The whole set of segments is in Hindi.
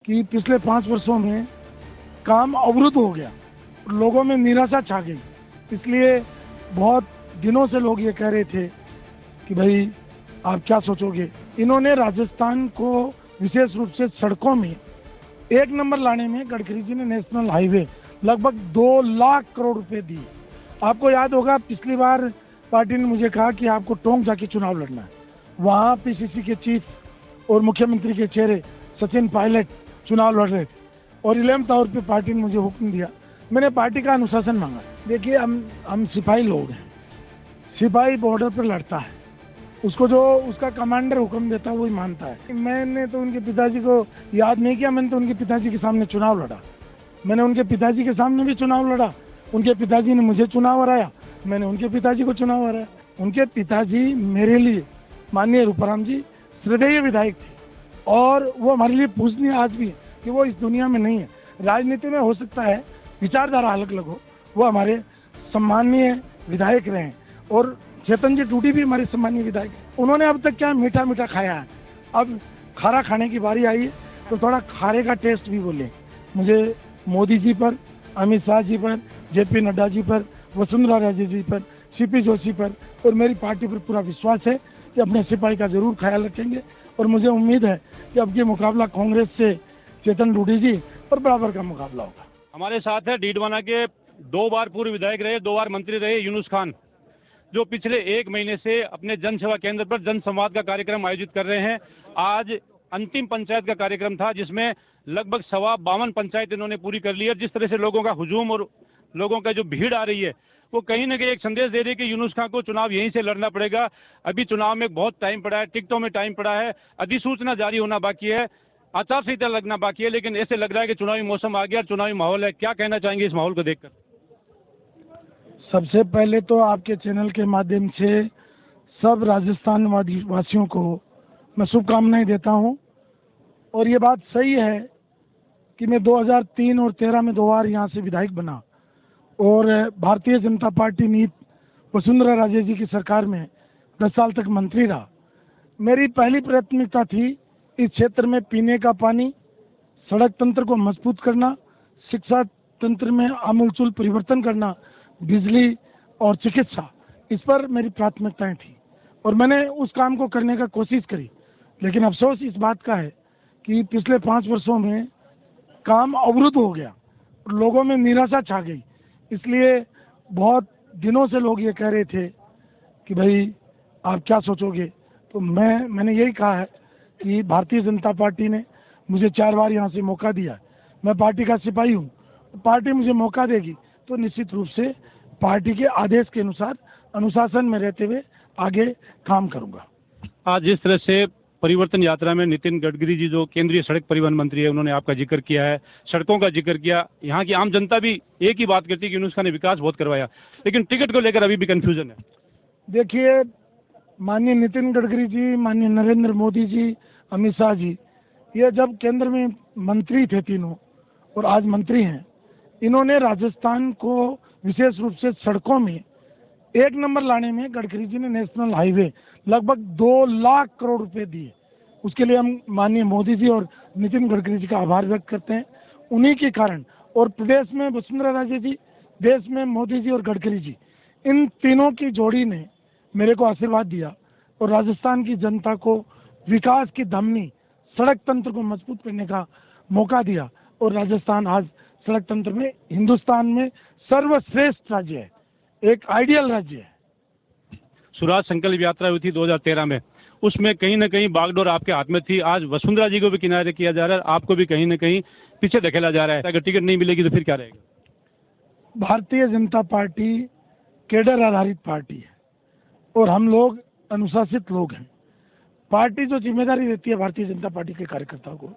कि पिछले 5 वर्षों में काम अवरुद्ध हो गया, लोगों में निराशा छा गई। इसलिए बहुत दिनों से लोग ये कह रहे थे कि भाई आप क्या सोचोगे। इन्होंने राजस्थान को विशेष रूप से सड़कों में एक नंबर लाने में गडकरी जी ने नेशनल हाईवे लगभग 2 लाख करोड़ रुपए दिए। आपको याद होगा पिछली बार पार्टी ने मुझे कहा कि आपको टोंक जाके चुनाव लड़ना है। वहाँ पीसीसी के चीफ और मुख्यमंत्री के चेहरे सचिन पायलट चुनाव लड़ रहे थे और 11th आवर पे पार्टी ने मुझे हुक्म दिया। मैंने पार्टी का अनुशासन मांगा। देखिए हम सिपाही लोग हैं, सिपाही बॉर्डर पर लड़ता है, उसको जो उसका कमांडर हुक्म देता है वही मानता है। मैंने तो उनके पिताजी को याद नहीं किया, मैंने तो उनके पिताजी के सामने चुनाव लड़ा। मैंने उनके पिताजी के सामने भी चुनाव लड़ा, उनके पिताजी ने मुझे चुनाव हराया, मैंने उनके पिताजी को चुनाव हराया। उनके पिताजी मेरे लिए माननीय रूपाराम जी श्रद्धेय विधायक थे और वो हमारे लिए पूजनीय आज भी है कि वो इस दुनिया में नहीं है। राजनीति में हो सकता है विचारधारा अलग अलग हो, वो हमारे सम्माननीय विधायक रहे हैं और चेतन जी टूटी भी हमारे सम्मानीय विधायक। उन्होंने अब तक क्या मीठा मीठा खाया है, अब खारा खाने की बारी आई है तो थोड़ा खारे का टेस्ट भी बोले। मुझे मोदी जी पर, अमित शाह जी पर, जेपी नड्डा जी पर, वसुंधरा राजे जी पर, सीपी जोशी पर और मेरी पार्टी पर पूरा विश्वास है कि अपने सिपाही का जरूर ख्याल रखेंगे और मुझे उम्मीद है कि अब ये मुकाबला कांग्रेस से चेतन टूटी जी और बराबर का मुकाबला होगा। हमारे साथ है डीडवाना के 2 बार पूर्व विधायक रहे, 2 बार मंत्री रहे यूनुस खान, जो पिछले 1 महीने से अपने जन सेवा केंद्र पर जन संवाद का कार्यक्रम आयोजित कर रहे हैं। आज अंतिम पंचायत का कार्यक्रम था जिसमें लगभग 52 पंचायत इन्होंने पूरी कर ली है। जिस तरह से लोगों का हुजूम और लोगों का जो भीड़ आ रही है वो कहीं ना कहीं एक संदेश दे रही है कि यूनुस खान को चुनाव यहीं से लड़ना पड़ेगा। अभी चुनाव में बहुत टाइम पड़ा है, टिकटों में टाइम पड़ा है, अधिसूचना जारी होना बाकी है, आचार संहिता लगना बाकी है, लेकिन ऐसे लग रहा है कि चुनावी मौसम आ गया, चुनावी माहौल है। क्या कहना चाहेंगे इस माहौल को देखकर? सबसे पहले तो आपके चैनल के माध्यम से सब राजस्थान वासियों को मैं शुभकामनाएं देता हूं। और ये बात सही है कि मैं 2003 और 2013 में 2 बार यहाँ से विधायक बना और भारतीय जनता पार्टी नीत वसुंधरा राजे जी की सरकार में 10 साल तक मंत्री रहा। मेरी पहली प्राथमिकता थी इस क्षेत्र में पीने का पानी, सड़क तंत्र को मजबूत करना, शिक्षा तंत्र में आमूलचूल परिवर्तन करना, बिजली और चिकित्सा, इस पर मेरी प्राथमिकताएं थी और मैंने उस काम को करने का कोशिश करी। लेकिन अफसोस इस बात का है कि पिछले 5 वर्षों में काम अवरुद्ध हो गया, लोगों में निराशा छा गई। इसलिए बहुत दिनों से लोग ये कह रहे थे कि भाई आप क्या सोचोगे। तो मैंने यही कहा है कि भारतीय जनता पार्टी ने मुझे 4 बार यहाँ से मौका दिया। मैं पार्टी का सिपाही हूँ, पार्टी मुझे मौका देगी तो निश्चित रूप से पार्टी के आदेश के अनुसार अनुशासन में रहते हुए आगे काम करूंगा। आज जिस तरह से परिवर्तन यात्रा में नितिन गडकरी जी जो केंद्रीय सड़क परिवहन मंत्री है, उन्होंने आपका जिक्र किया है, सड़कों का जिक्र किया, यहाँ की आम जनता भी एक ही बात करती है कि यूनुस खान ने विकास बहुत करवाया, लेकिन टिकट को लेकर अभी भी कंफ्यूजन है। देखिए, माननीय नितिन गडकरी जी, माननीय नरेंद्र मोदी जी, अमित शाह जी, ये जब केंद्र में मंत्री थे तीनों और आज मंत्री हैं, इन्होंने राजस्थान को विशेष रूप से सड़कों में एक नंबर लाने में गडकरी जी ने नेशनल हाईवे लगभग 2 लाख करोड़ रुपए दिए। उसके लिए हम माननीय मोदी जी और नितिन गडकरी जी का आभार व्यक्त करते हैं। उन्हीं के कारण और प्रदेश में वसुंधरा राजे जी, देश में मोदी जी और गडकरी जी, इन तीनों की जोड़ी ने मेरे को आशीर्वाद दिया और राजस्थान की जनता को विकास की धमनी, सड़क तंत्र को मजबूत करने का मौका दिया और राजस्थान आज सड़क तंत्र में हिंदुस्तान में सर्वश्रेष्ठ राज्य है, एक आइडियल राज्य है। स्वराज संकल्प यात्रा हुई थी 2013 में, उसमें कहीं ना कहीं बागडोर आपके हाथ में थी। आज वसुंधरा जी को भी किनारे किया जा रहा है, आपको भी कहीं ना कहीं पीछे धकेला जा रहा है। अगर टिकट नहीं मिलेगी तो फिर क्या रहेगा? भारतीय जनता पार्टी कैडर आधारित पार्टी है और हम लोग अनुशासित लोग हैं। पार्टी जो जिम्मेदारी देती है भारतीय जनता पार्टी के कार्यकर्ताओं को,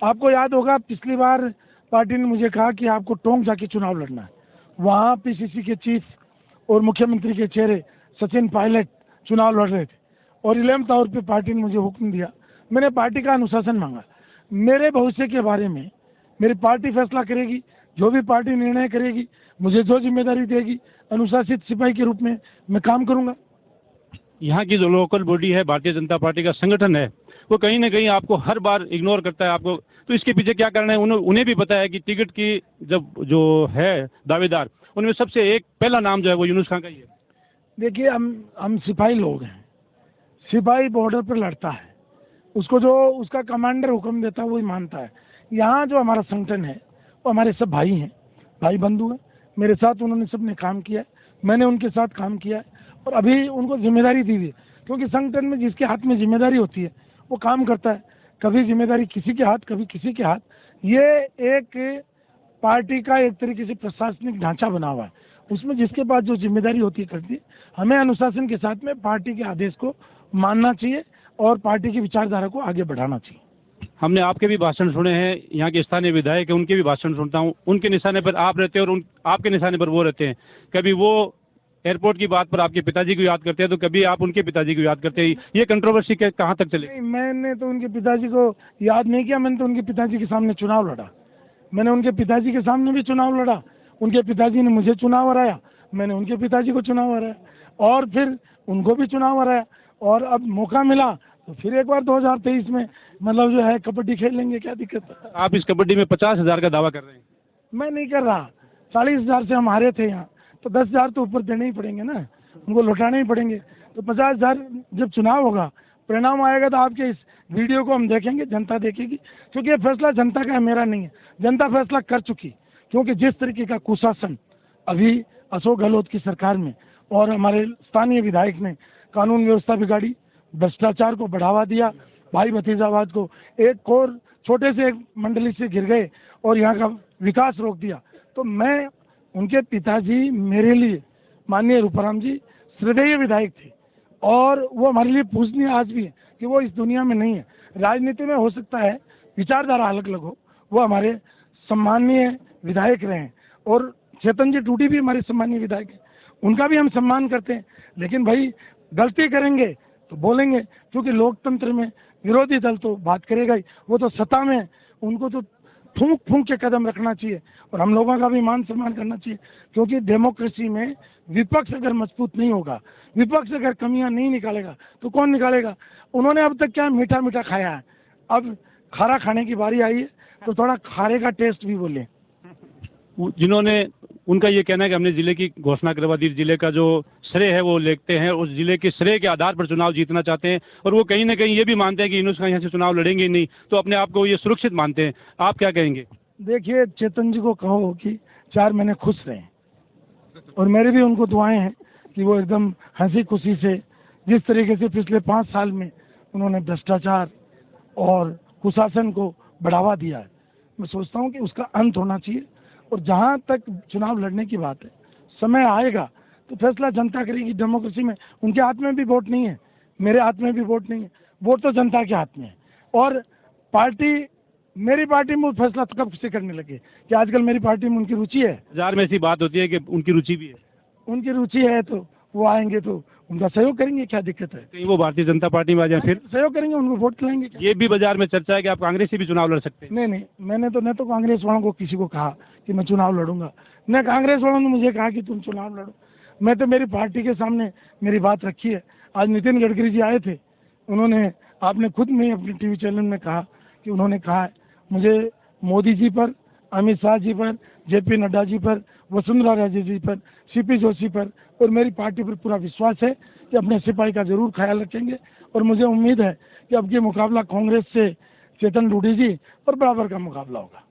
आपको याद होगा पिछली बार पार्टी ने मुझे कहा कि आपको टोंक जाके चुनाव लड़ना है। वहाँ पीसीसी के चीफ और मुख्यमंत्री के चेहरे सचिन पायलट चुनाव लड़ रहे थे और 11th आवर पे पार्टी ने मुझे हुक्म दिया। मैंने पार्टी का अनुशासन मांगा। मेरे भविष्य के बारे में मेरी पार्टी फैसला करेगी, जो भी पार्टी निर्णय करेगी, मुझे जो जिम्मेदारी देगी, अनुशासित सिपाही के रूप में मैं काम करूंगा। यहाँ की जो लोकल बॉडी है, भारतीय जनता पार्टी का संगठन है, वो कहीं ना कहीं आपको हर बार इग्नोर करता है आपको, तो इसके पीछे क्या करना है? उन्हें भी पता है कि टिकट की जब जो है दावेदार, उनमें सबसे एक पहला नाम जो है वो यूनुस खान का ही है। देखिए, हम सिपाही लोग हैं। सिपाही बॉर्डर पर लड़ता है, उसको जो उसका कमांडर हुक्म देता है वही मानता है। यहाँ जो हमारा संगठन है वो हमारे सब भाई हैं, भाई बंधु हैं। मेरे साथ उन्होंने सबने काम किया है, मैंने उनके साथ काम किया है, और अभी उनको जिम्मेदारी दी हुई है, क्योंकि संगठन में जिसके हाथ में जिम्मेदारी होती है वो काम करता है। कभी जिम्मेदारी किसी के हाथ, कभी किसी के हाथ। ये एक पार्टी का एक तरीके से प्रशासनिक ढांचा बना हुआ है, उसमें जिसके पास जो जिम्मेदारी होती है करती है। हमें अनुशासन के साथ में पार्टी के आदेश को मानना चाहिए और पार्टी की विचारधारा को आगे बढ़ाना चाहिए। हमने आपके भी भाषण सुने हैं, यहाँ के स्थानीय विधायक हैं उनके भी भाषण सुनता हूँ, उनके निशाने पर आप रहते हैं और आपके निशाने पर वो रहते हैं। कभी वो एयरपोर्ट की बात पर आपके पिताजी को याद करते हैं तो कभी आप उनके पिताजी को याद करते हैं। ये कंट्रोवर्सी कहाँ तक चले? नहीं, मैंने तो उनके पिताजी को याद नहीं किया, मैंने तो उनके पिताजी के सामने चुनाव लड़ा। मैंने उनके पिताजी के सामने भी चुनाव लड़ा, उनके पिताजी ने मुझे चुनाव हराया, मैंने उनके पिताजी को चुनाव हराया, और फिर उनको भी चुनाव हराया। और अब मौका मिला तो फिर एक बार 2023 में मतलब जो है कबड्डी खेल लेंगे, क्या दिक्कत है? आप इस कबड्डी में 50,000 का दावा कर रहे हैं। मैं नहीं कर रहा। 40,000 से हम हारे थे यहाँ, तो 10,000 तो ऊपर देने ही पड़ेंगे ना, उनको लौटाने ही पड़ेंगे। तो 50,000 जब चुनाव होगा, परिणाम आएगा, तो आपके इस वीडियो को हम देखेंगे, जनता देखेगी, क्योंकि ये फैसला जनता का है, मेरा नहीं है। जनता फैसला कर चुकी, क्योंकि जिस तरीके का कुशासन अभी अशोक गहलोत की सरकार में और हमारे स्थानीय विधायक ने कानून व्यवस्था बिगाड़ी, भ्रष्टाचार को बढ़ावा दिया, भाई भतीजावाद को एक और छोटे से एक मंडली से घिर गए और यहाँ का विकास रोक दिया। तो मैं, उनके पिताजी मेरे लिए, माननीय रूपाराम जी, श्रद्धेय विधायक थे, और वो हमारे लिए पूजनीय आज भी है कि वो इस दुनिया में नहीं है। राजनीति में हो सकता है विचारधारा अलग अलग हो, वो हमारे सम्माननीय विधायक रहे हैं, और चेतन जी टूटी भी हमारे सम्माननीय विधायक हैं, उनका भी हम सम्मान करते हैं। लेकिन भाई, गलती करेंगे तो बोलेंगे, क्योंकि लोकतंत्र में विरोधी दल तो बात करेगा ही, वो तो सत्ता में, उनको तो फूंक फूंक के कदम रखना चाहिए, और हम लोगों का भी मान सम्मान करना चाहिए। क्योंकि डेमोक्रेसी में विपक्ष अगर मजबूत नहीं होगा, विपक्ष अगर कमियां नहीं निकालेगा, तो कौन निकालेगा? उन्होंने अब तक क्या मीठा मीठा खाया है, अब खारा खाने की बारी आई है, तो थोड़ा खारे का टेस्ट भी बोले। जिन्होंने, उनका ये कहना है कि हमने जिले की घोषणा करवा दी, जिले का जो श्रेय है वो लेते हैं, उस जिले के श्रेय के आधार पर चुनाव जीतना चाहते हैं, और वो कहीं ना कहीं ये भी मानते हैं कि यूनुस खान यहाँ से चुनाव लड़ेंगे ही नहीं, तो अपने आप को ये सुरक्षित मानते हैं। आप क्या कहेंगे? देखिए, चेतन जी को कहो कि 4 महीने खुश रहे, और मेरी भी उनको दुआएं हैं कि वो एकदम हंसी खुशी से, जिस तरीके से पिछले 5 साल में उन्होंने भ्रष्टाचार और कुशासन को बढ़ावा दिया है, मैं सोचता हूँ कि उसका अंत होना चाहिए। और जहाँ तक चुनाव लड़ने की बात है, समय आएगा तो फैसला जनता करेगी। डेमोक्रेसी में उनके हाथ में भी वोट नहीं है, मेरे हाथ में भी वोट नहीं है, वोट तो जनता के हाथ में है। और पार्टी, मेरी पार्टी में फैसला कब से करने लगे कि आजकल मेरी पार्टी में उनकी रुचि है। बाजार में ऐसी बात होती है कि उनकी रुचि भी है। उनकी रुचि है तो वो आएंगे तो उनका सहयोग करेंगे, क्या दिक्कत है? कहीं वो भारतीय जनता पार्टी में आ जाए फिर सहयोग करेंगे, उनको वोट दिलाएंगे। ये भी बाजार में चर्चा है कि आप कांग्रेस से भी चुनाव लड़ सकते हैं। नहीं, मैंने तो न तो कांग्रेस वालों को किसी को कहा कि मैं चुनाव लड़ूंगा, न कांग्रेस वालों ने मुझे कहा कि तुम चुनाव लड़ो। मैं तो मेरी पार्टी के सामने मेरी बात रखी है। आज नितिन गडकरी जी आए थे, उन्होंने, आपने खुद में अपने टीवी चैनल में कहा कि उन्होंने कहा है मुझे मोदी जी पर, अमित शाह जी पर, जेपी नड्डा जी पर, वसुंधरा राजे जी पर, सीपी जोशी पर और मेरी पार्टी पर पूरा विश्वास है कि अपने सिपाही का जरूर ख्याल रखेंगे। और मुझे उम्मीद है कि अब ये मुकाबला कांग्रेस से चेतन डूडी जी और बराबर का मुकाबला होगा।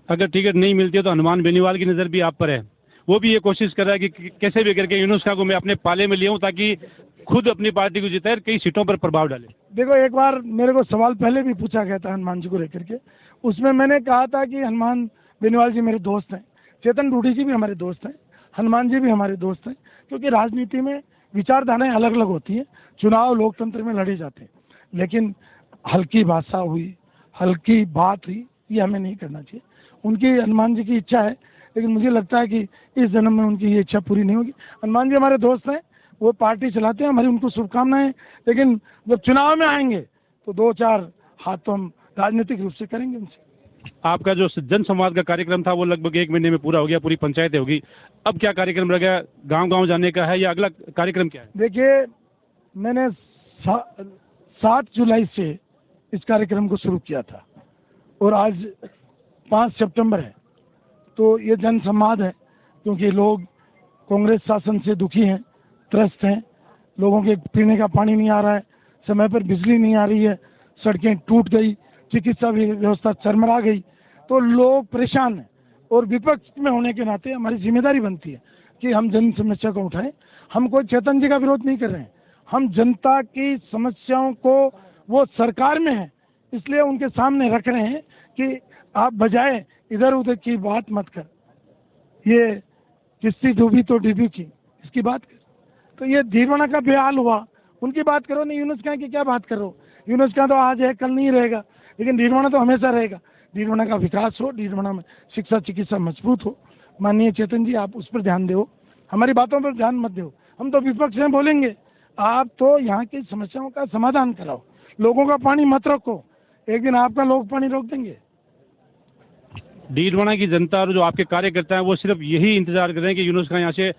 अगर टिकट नहीं मिलती है तो हनुमान बेनीवाल की नज़र भी आप पर है, वो भी ये कोशिश कर रहा है कि कैसे भी करके यूनुस खान को मैं अपने पाले में ले आऊं ताकि खुद अपनी पार्टी को जिताए, कई सीटों पर प्रभाव डाले। देखो, एक बार मेरे को सवाल पहले भी पूछा गया था हनुमान जी को लेकर के, उसमें मैंने कहा था कि हनुमान बेनीवाल जी मेरे दोस्त हैं, चेतन डूडी जी भी हमारे दोस्त हैं, हनुमान जी भी हमारे दोस्त हैं, क्योंकि राजनीति में विचारधाराएं अलग अलग होती हैं, चुनाव लोकतंत्र में लड़े जाते हैं, लेकिन हल्की भाषा हुई, हल्की बात हुई, ये हमें नहीं करना चाहिए। उनकी, हनुमान जी की इच्छा है, लेकिन मुझे लगता है कि इस जन्म में उनकी ये इच्छा पूरी नहीं होगी। हनुमान जी हमारे दोस्त हैं, वो पार्टी चलाते हैं, हमारी उनको शुभकामनाएं, लेकिन जब चुनाव में आएंगे तो 2-4 हाथ तो हम राजनीतिक रूप से करेंगे उनसे। आपका जो जन संवाद का कार्यक्रम था वो लगभग 1 महीने में पूरा हो गया, पूरी पंचायतें होगी, अब क्या कार्यक्रम रह गया? गांव-गांव जाने का है या अगला कार्यक्रम क्या है? देखिए, मैंने 7 जुलाई से इस कार्यक्रम को शुरू किया था। और आज 5 सितंबर है, तो ये जन संवाद है, क्योंकि लोग कांग्रेस शासन से दुखी हैं, त्रस्त हैं। लोगों के पीने का पानी नहीं आ रहा है, समय पर बिजली नहीं आ रही है, सड़कें टूट गई, चिकित्सा व्यवस्था चरमरा गई, तो लोग परेशान हैं। और विपक्ष में होने के नाते हमारी जिम्मेदारी बनती है कि हम जन समस्या को उठाएं। हम कोई चेतन जी का विरोध नहीं कर रहे हैं, हम जनता की समस्याओं को, वो सरकार में है इसलिए उनके सामने रख रहे हैं कि आप बजाय इधर उधर की बात मत कर, ये किस्ती डूबी तो डूबी की, इसकी बात कर। तो ये धीरवाना का बेहाल हुआ, उनकी बात करो, नहीं यूनुस खान की क्या बात करो। यूनुस खान तो आज है कल नहीं रहेगा, लेकिन धीरवाना तो हमेशा रहेगा। धीरवाना का विकास हो, धीरवाना में शिक्षा चिकित्सा मजबूत हो। माननीय चेतन जी, आप उस पर ध्यान दो, हमारी बातों पर ध्यान मत दो। हम तो विपक्ष में बोलेंगे, आप तो यहाँ की समस्याओं का समाधान कराओ, लोगों का पानी मत रोको, एक दिन आपका लोग पानी रोक देंगे। डीडवाना की जनता और जो आपके कार्यकर्ता हैं वो सिर्फ यही इंतजार कर रहे हैं कि यूनुस खान यहाँ से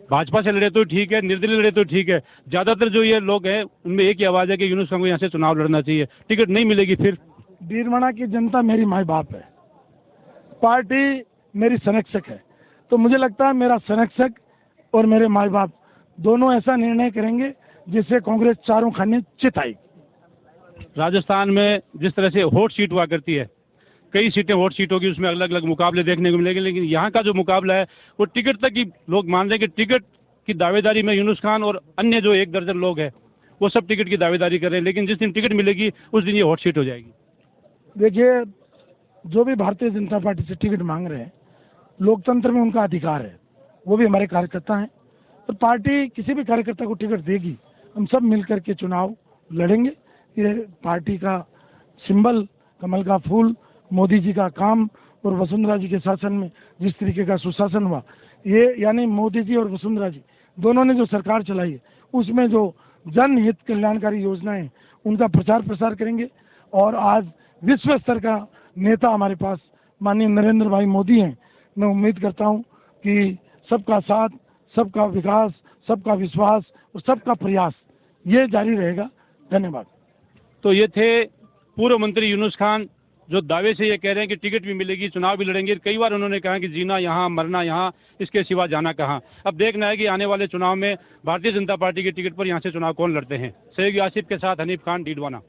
भाजपा से लड़े तो ठीक है, निर्दलीय लड़े तो ठीक है। ज्यादातर जो ये लोग हैं उनमें एक ही आवाज है कि यूनुस खान को यहाँ से चुनाव लड़ना चाहिए, टिकट नहीं मिलेगी फिर। डीडवाना की जनता मेरी माई बाप है, पार्टी मेरी संरक्षक है, तो मुझे लगता है मेरा संरक्षक और मेरे माई बाप दोनों ऐसा निर्णय करेंगे जिससे कांग्रेस चारों खाने चित आएगी। राजस्थान में जिस तरह से हॉट सीट हुआ करती है, कई सीटें हॉट सीट होगी, उसमें अलग अलग मुकाबले देखने को मिलेंगे, लेकिन यहाँ का जो मुकाबला है वो टिकट तक ही लोग मान रहे हैं कि टिकट की दावेदारी में यूनुस खान और अन्य जो 1 दर्जन लोग हैं वो सब टिकट की दावेदारी कर रहे हैं, लेकिन जिस दिन टिकट मिलेगी उस दिन ये हॉट सीट हो जाएगी। देखिए, जो भी भारतीय जनता पार्टी से टिकट मांग रहे हैं, लोकतंत्र में उनका अधिकार है, वो भी हमारे कार्यकर्ता हैं, और पार्टी किसी भी कार्यकर्ता को टिकट देगी, हम सब मिलकर के चुनाव लड़ेंगे। ये पार्टी का सिंबल कमल का फूल, मोदी जी का काम और वसुंधरा जी के शासन में जिस तरीके का सुशासन हुआ, ये यानी मोदी जी और वसुंधरा जी दोनों ने जो सरकार चलाई है उसमें जो जनहित कल्याणकारी योजनाएं उनका प्रचार प्रसार करेंगे। और आज विश्व स्तर का नेता हमारे पास माननीय नरेंद्र भाई मोदी हैं। मैं उम्मीद करता हूं कि सबका साथ, सबका विकास, सबका विश्वास और सबका प्रयास ये जारी रहेगा। धन्यवाद। तो ये थे पूर्व मंत्री यूनुस खान, जो दावे से ये कह रहे हैं कि टिकट भी मिलेगी, चुनाव भी लड़ेंगे। कई बार उन्होंने कहा कि जीना यहाँ, मरना यहाँ, इसके सिवा जाना कहाँ। अब देखना है कि आने वाले चुनाव में भारतीय जनता पार्टी की टिकट पर यहाँ से चुनाव कौन लड़ते हैं। सहयोगी आसिफ के साथ हनीफ खान, डीडवाना।